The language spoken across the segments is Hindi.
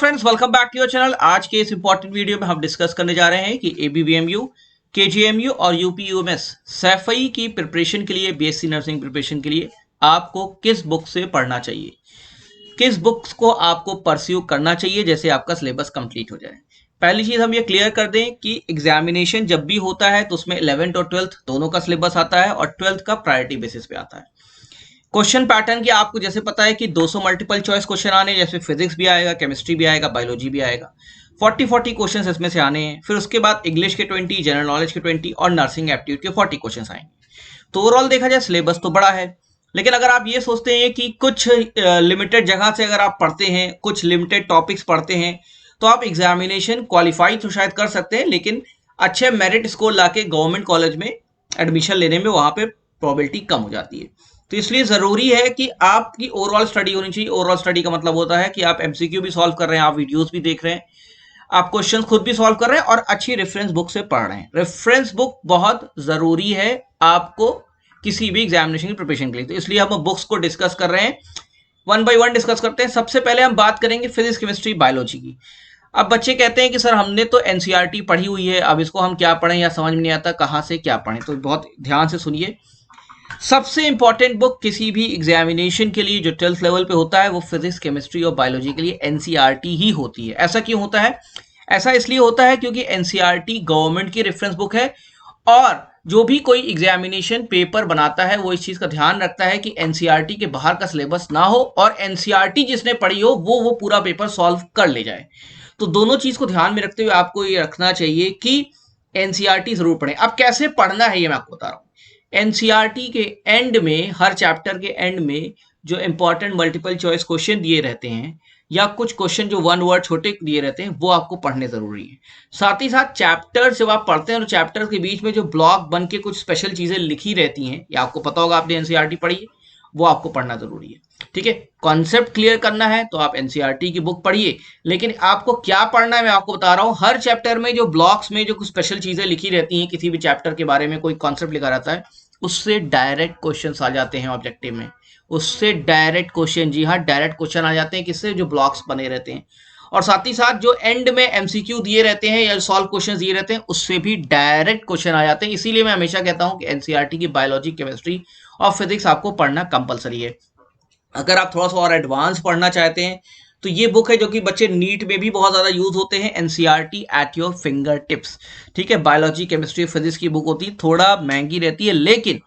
Friends, welcome back to your channel. आज के इस इंपॉर्टेंट वीडियो में हम डिस्कस करने जा रहे हैं कि एबीवीएमयू, केजीएमयू और यूपीयूएमएस सैफई की प्रिपरेशन के लिए, बीएससी नर्सिंग प्रिपरेशन के लिए आपको किस बुक से पढ़ना चाहिए, किस बुक्स को आपको परस्यू करना चाहिए जैसे आपका सिलेबस कंप्लीट हो जाए। पहली चीज हम ये क्लियर कर दें कि एग्जामिनेशन जब भी होता है तो उसमें 11th और 12th दोनों का सिलेबस आता है और 12th का प्रायोरिटी बेसिस पे आता है। क्वेश्चन पैटर्न की आपको जैसे पता है कि 200 मल्टीपल चॉइस क्वेश्चन आने, जैसे फिजिक्स भी आएगा, केमिस्ट्री भी आएगा, बायोलॉजी भी आएगा। 40 क्वेश्चंस इसमें से आने हैं। फिर उसके बाद इंग्लिश के 20, जनरल नॉलेज के 20 और नर्सिंग एप्टीट्यूड के 40 क्वेश्चंस आएंगे। तो ओवरऑल देखा जाए सिलेबस तो बड़ा है, लेकिन अगर आप ये सोचते हैं कि कुछ लिमिटेड जगह से अगर आप पढ़ते हैं, कुछ लिमिटेड टॉपिक्स पढ़ते हैं, तो आप एग्जामिनेशन क्वालिफाई तो शायद कर सकते हैं, लेकिन अच्छे मेरिट स्कोर लाके गवर्नमेंट कॉलेज में एडमिशन लेने में वहां पे प्रोबेबिलिटी कम हो जाती है। तो इसलिए जरूरी है कि आपकी ओवरऑल स्टडी होनी चाहिए। ओवरऑल स्टडी का मतलब होता है कि आप एमसीक्यू भी सॉल्व कर रहे हैं, आप वीडियोस भी देख रहे हैं, आप क्वेश्चन खुद भी सॉल्व कर रहे हैं और अच्छी रेफरेंस बुक से पढ़ रहे हैं। रेफरेंस बुक बहुत जरूरी है आपको किसी भी एग्जामिनेशन की प्रिपरेशन के लिए। तो इसलिए हम बुक्स को डिस्कस कर रहे हैं, वन बाय वन डिस्कस करते हैं। सबसे पहले हम बात करेंगे फिजिक्स, केमिस्ट्री, बायोलॉजी की। अब बच्चे कहते हैं कि सर हमने तो एनसीईआरटी पढ़ी हुई है, अब इसको हम क्या पढ़ें या समझ में नहीं आता, कहाँ से क्या पढ़ें। तो बहुत ध्यान से सुनिए। सबसे इंपॉर्टेंट बुक किसी भी एग्जामिनेशन के लिए जो 12th लेवल पे होता है वो फिजिक्स, केमिस्ट्री और बायोलॉजी के लिए एनसीईआरटी ही होती है। ऐसा क्यों होता है? ऐसा इसलिए होता है क्योंकि एनसीईआरटी गवर्नमेंट की रेफरेंस बुक है और जो भी कोई एग्जामिनेशन पेपर बनाता है वो इस चीज का ध्यान रखता है कि एनसीईआरटी के बाहर का सिलेबस ना हो और एनसीईआरटी जिसने पढ़ी हो वो पूरा पेपर सॉल्व कर ले जाए। तो दोनों चीज को ध्यान में रखते हुए आपको ये रखना चाहिए कि एनसीईआरटी जरूर पढ़ें। अब कैसे पढ़ना है ये मैं आपको बता रहा हूँ। एनसीईआरटी के एंड में, हर चैप्टर के एंड में जो इंपॉर्टेंट मल्टीपल चॉइस क्वेश्चन दिए रहते हैं या कुछ क्वेश्चन जो वन वर्ड छोटे दिए रहते हैं वो आपको पढ़ने जरूरी है। साथ ही साथ चैप्टर जब आप पढ़ते हैं तो चैप्टर के बीच में जो ब्लॉक बन के कुछ स्पेशल चीजें लिखी रहती हैं, या आपको पता होगा, आपने एनसीईआरटी पढ़ी है, वो आपको पढ़ना जरूरी है। ठीक है, कॉन्सेप्ट क्लियर करना है तो आप एनसीईआरटी की बुक पढ़िए, लेकिन आपको क्या पढ़ना है मैं आपको बता रहा हूं। हर चैप्टर में जो ब्लॉक्स में जो कुछ स्पेशल चीजें लिखी रहती हैं, किसी भी चैप्टर के बारे में कोई कॉन्सेप्ट लिखा रहता है, उससे डायरेक्ट क्वेश्चंस आ जाते हैं ऑब्जेक्टिव में। उससे डायरेक्ट क्वेश्चन, जी हाँ, डायरेक्ट क्वेश्चन आ जाते हैं, किससे? जो ब्लॉक्स बने रहते हैं। और साथ ही साथ जो एंड में एमसीक्यू दिए रहते हैं या सॉल्व क्वेश्चन दिए रहते हैं, उससे भी डायरेक्ट क्वेश्चन आ जाते हैं। इसीलिए मैं हमेशा कहता हूं कि एनसीईआरटी की बायोलॉजी, केमिस्ट्री और फिजिक्स आपको पढ़ना कंपलसरी है। अगर आप थोड़ा सा और एडवांस पढ़ना चाहते हैं तो ये बुक है जो कि बच्चे नीट में भी बहुत ज्यादा यूज होते हैं, NCERT at your finger tips. ठीक है, बायोलॉजी, केमिस्ट्री, फिजिक्स की बुक होती है, थोड़ा महंगी रहती है, लेकिन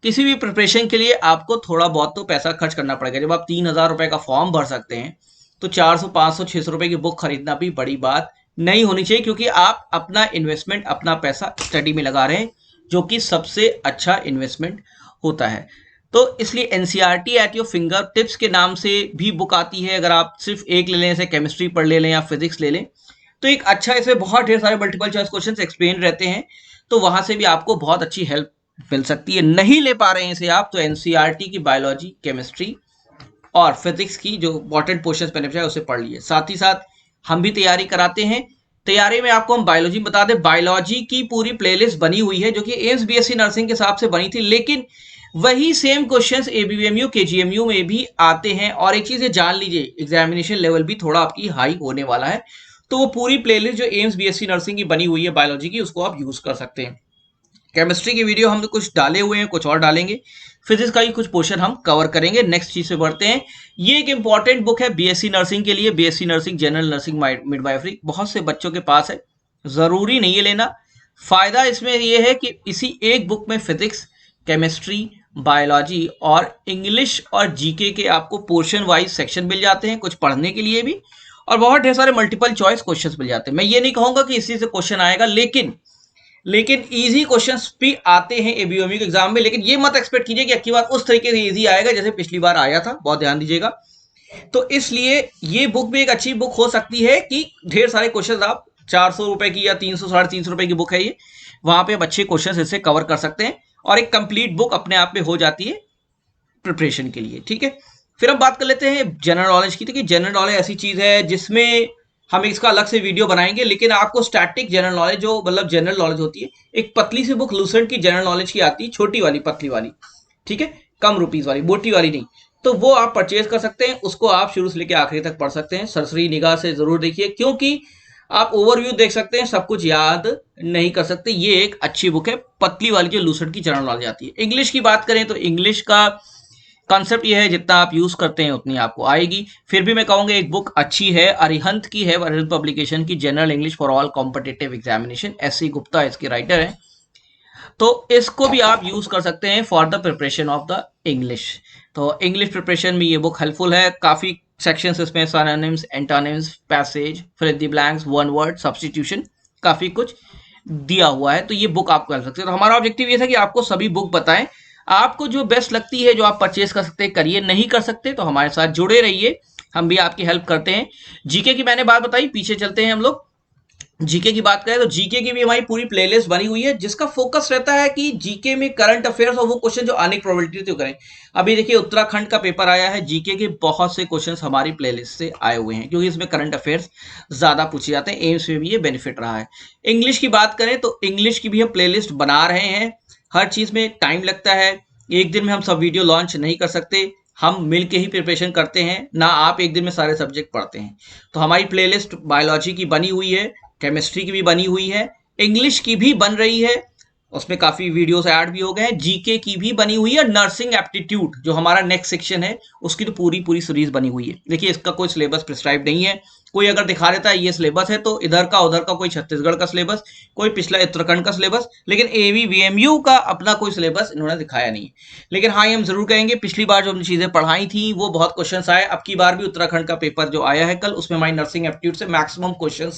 किसी भी प्रिपरेशन के लिए आपको थोड़ा बहुत तो पैसा खर्च करना पड़ेगा। जब आप 3000 रुपए का फॉर्म भर सकते हैं तो 400, 500, 600 रुपए की बुक खरीदना भी बड़ी बात नहीं होनी चाहिए, क्योंकि आप अपना इन्वेस्टमेंट, अपना पैसा स्टडी में लगा रहे हैं, जो कि सबसे अच्छा इन्वेस्टमेंट होता है। तो इसलिए NCERT at your finger tips के नाम से भी बुक आती है। अगर आप सिर्फ एक ले लें, जैसे केमिस्ट्री पढ़ ले लें या फिजिक्स ले लें, तो एक अच्छा, इसमें बहुत ढेर सारे मल्टीपल चॉइस क्वेश्चंस एक्सप्लेन रहते हैं, तो वहां से भी आपको बहुत अच्छी हेल्प मिल सकती है। नहीं ले पा रहे हैं इसे आप, तो एनसीईआरटी की बायोलॉजी, केमिस्ट्री और फिजिक्स की जो इंपॉर्टेंट पोर्शंस बेनिफिट है उसे पढ़ लीजिए। साथ ही साथ हम भी तैयारी कराते हैं। तैयारी में आपको हम बायोलॉजी बता दें, बायोलॉजी की पूरी प्लेलिस्ट बनी हुई है जो कि एम्स बीएससी नर्सिंग के हिसाब से बनी थी, लेकिन वही सेम क्वेश्चंस एबीवीएमयू, केजीएमयू में भी आते हैं। और एक चीज जान लीजिए, एग्जामिनेशन लेवल भी थोड़ा आपकी हाई होने वाला है, तो वो पूरी प्लेलिस्ट जो एम्स बीएससी नर्सिंग की बनी हुई है बायोलॉजी की, उसको आप यूज कर सकते हैं। केमिस्ट्री की वीडियो हम कुछ डाले हुए हैं, कुछ और डालेंगे। फिजिक्स का ही कुछ पोर्शन हम कवर करेंगे। नेक्स्ट चीज से बढ़ते हैं। ये एक इंपॉर्टेंट बुक है बीएससी नर्सिंग के लिए, BSc nursing, general nursing, midwifery, बहुत से बच्चों के पास है, जरूरी नहीं है लेना। फायदा इसमें यह है कि इसी एक बुक में फिजिक्स, केमिस्ट्री, बायोलॉजी और इंग्लिश और जीके के आपको पोर्शन वाइज सेक्शन मिल जाते हैं, कुछ पढ़ने के लिए भी, और बहुत ढेर सारे मल्टीपल चॉइस क्वेश्चंस मिल जाते हैं। मैं ये नहीं कहूंगा कि इसी से क्वेश्चन आएगा, लेकिन इजी क्वेश्चंस भी आते हैं एबीवीएमयू के एग्जाम में। लेकिन ये मत एक्सपेक्ट कीजिए कि अगली बार उस तरीके से इजी आएगा जैसे पिछली बार आया था, बहुत ध्यान दीजिएगा। तो इसलिए ये बुक भी एक अच्छी बुक हो सकती है कि ढेर सारे क्वेश्चन आप 400 रुपए की या 300, 350 रुपए की बुक है ये, वहां पे अच्छे क्वेश्चन इससे कवर कर सकते हैं और एक कंप्लीट बुक अपने आप में हो जाती है प्रिपरेशन के लिए। ठीक है, फिर हम बात कर लेते हैं जनरल नॉलेज की। देखिए, जनरल नॉलेज ऐसी चीज है जिसमें हम इसका अलग से वीडियो बनाएंगे, लेकिन आपको स्टैटिक जनरल नॉलेज, जो मतलब जनरल नॉलेज होती है, एक पतली सी बुक लूसेंट की जनरल नॉलेज की आती है, छोटी वाली, पतली वाली, ठीक है, कम रुपीस वाली, मोटी वाली नहीं। तो वो आप परचेज कर सकते हैं, उसको आप शुरू से लेकर आखिरी तक पढ़ सकते हैं। सरसरी निगाह से जरूर देखिए, क्योंकि आप ओवरव्यू देख सकते हैं, सब कुछ याद नहीं कर सकते। ये एक अच्छी बुक है, पतली वाली जो लूसेंट की जनरल नॉलेज आती है। इंग्लिश की बात करें तो इंग्लिश का कॉन्सेप्ट ये है, जितना आप यूज करते हैं उतनी आपको आएगी। फिर भी मैं कहूंगा एक बुक अच्छी है, अरिहंत की है, अरिहंत पब्लिकेशन की, general English for all competitive examination. SC. Gupta इसके राइटर है, तो इसको भी आप यूज कर सकते हैं for the preparation of the English. तो इंग्लिश प्रिपरेशन में ये बुक हेल्पफुल है। काफी सेक्शंस इसमें, synonyms, antonyms, passage, fill in the blanks, one word, substitution, काफी कुछ दिया हुआ है। तो ये बुक आपको हेल्प सकती है। तो हमारा ऑब्जेक्टिव ये था कि आपको सभी बुक बताएं, आपको जो बेस्ट लगती है, जो आप परचेज कर सकते हैं, करिए। नहीं कर सकते तो हमारे साथ जुड़े रहिए, हम भी आपकी हेल्प करते हैं। जीके की मैंने बात बताई, पीछे चलते हैं हम लोग। जीके की बात करें तो जीके की भी हमारी पूरी प्लेलिस्ट बनी हुई है, जिसका फोकस रहता है कि जीके में करंट अफेयर्स और वो क्वेश्चन जो आने की प्रोबेबिलिटी तो करें। अभी देखिए उत्तराखंड का पेपर आया है, जीके के बहुत से क्वेश्चंस हमारी प्लेलिस्ट से आए हुए हैं, क्योंकि इसमें करंट अफेयर्स ज्यादा पूछे जाते हैं। एम्स में भी ये बेनिफिट रहा है। इंग्लिश की बात करें तो इंग्लिश की भी हम प्लेलिस्ट बना रहे हैं। हर चीज में टाइम लगता है, एक दिन में हम सब वीडियो लॉन्च नहीं कर सकते, हम मिलके ही प्रिपरेशन करते हैं ना, आप एक दिन में सारे सब्जेक्ट पढ़ते हैं। तो हमारी प्लेलिस्ट बायोलॉजी की बनी हुई है, केमिस्ट्री की भी बनी हुई है, इंग्लिश की भी बन रही है, उसमें काफी वीडियोस ऐड भी हो गए हैं, जीके की भी बनी हुई है, नर्सिंग एप्टीट्यूड जो हमारा नेक्स्ट सेक्शन है उसकी तो पूरी पूरी सीरीज बनी हुई है। देखिए इसका कोई सिलेबस प्रिस्क्राइब नहीं है, कोई अगर दिखा देता है ये सिलेबस है तो इधर का उधर का, कोई छत्तीसगढ़ का सिलेबस, कोई पिछला उत्तराखंड का सिलेबस, लेकिन एबीवीएमयू का अपना कोई सिलेबस इन्होंने दिखाया नहीं। लेकिन हाँ, हम जरूर कहेंगे पिछली बार जो हमने चीजें पढ़ाई थी वो बहुत क्वेश्चन आए। अब की बार भी उत्तराखंड का पेपर जो आया है कल, उसमें हमारी नर्सिंग एप्टीट्यूड से मैक्सिमम क्वेश्चन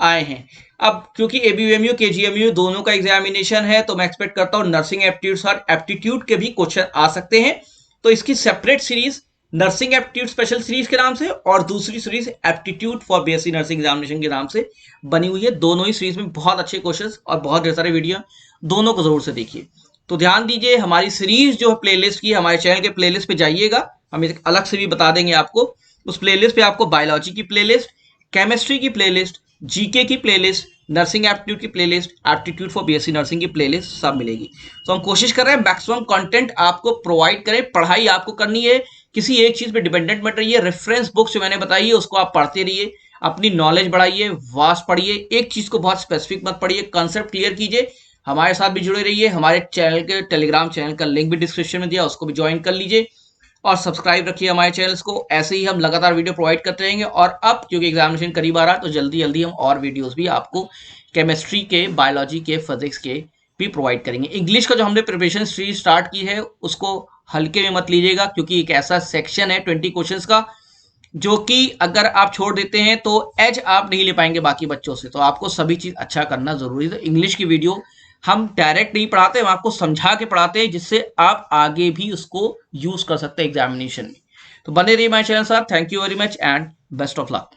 आए हैं। अब क्योंकि एबीवीएमयू केजीएमयू दोनों का एग्जामिनेशन है, तो मैं एक्सपेक्ट करता हूँ नर्सिंग एप्टीट्यूड और एप्टीट्यूड के भी क्वेश्चन आ सकते हैं। तो इसकी separate series nursing aptitude special series के नाम से और दूसरी series aptitude for BSc nursing examination के नाम से बनी हुई है। दोनों ही सीरीज में बहुत अच्छे क्वेश्चंस और बहुत ढेर सारे वीडियो, दोनों को जरूर से देखिए। तो ध्यान दीजिए, हमारी सीरीज जो है प्लेलिस्ट की, हमारे चैनल के प्लेलिस्ट पे जाइएगा, हम एक अलग से भी बता देंगे आपको। उस प्लेलिस्ट पे आपको बायोलॉजी की प्लेलिस्ट, केमिस्ट्री की प्लेलिस्ट, जीके की प्लेलिस्ट, नर्सिंग एप्टीट्यूड की playlist, aptitude for BSc nursing की प्लेलिस्ट सब मिलेगी। तो हम कोशिश कर रहे हैं मैक्सिमम कंटेंट आपको प्रोवाइड करें। पढ़ाई आपको करनी है, किसी एक चीज पे डिपेंडेंट मत रहिए। रेफरेंस बुक्स जो मैंने बताई है उसको आप पढ़ते रहिए, अपनी नॉलेज बढ़ाइए, वास्ट पढ़िए, एक चीज को बहुत स्पेसिफिक मत पढ़िए, कंसेप्ट क्लियर कीजिए। हमारे साथ भी जुड़े रहिए, हमारे चैनल के टेलीग्राम चैनल का लिंक भी डिस्क्रिप्शन में दिया, उसको भी ज्वाइन कर लीजिए और सब्सक्राइब रखिए हमारे चैनल्स को। ऐसे ही हम लगातार वीडियो प्रोवाइड करते रहेंगे। और अब क्योंकि एग्जामिनेशन करीब आ रहा है तो जल्दी जल्दी हम और वीडियोस भी आपको केमिस्ट्री के, बायोलॉजी के, फिजिक्स के भी प्रोवाइड करेंगे। इंग्लिश का जो हमने प्रिपरेशन सीरीज स्टार्ट की है उसको हल्के में मत लीजिएगा, क्योंकि एक ऐसा सेक्शन है 20 क्वेश्चंस का जो कि अगर आप छोड़ देते हैं तो एज आप नहीं ले पाएंगे बाकी बच्चों से। तो आपको सभी चीज अच्छा करना जरूरी है। तो इंग्लिश की वीडियो हम डायरेक्ट नहीं पढ़ाते, हम आपको समझा के पढ़ाते हैं, जिससे आप आगे भी उसको यूज कर सकते हैं एग्जामिनेशन में। तो बने रहिए हमारे चैनल साथ। Thank you very much and best of luck.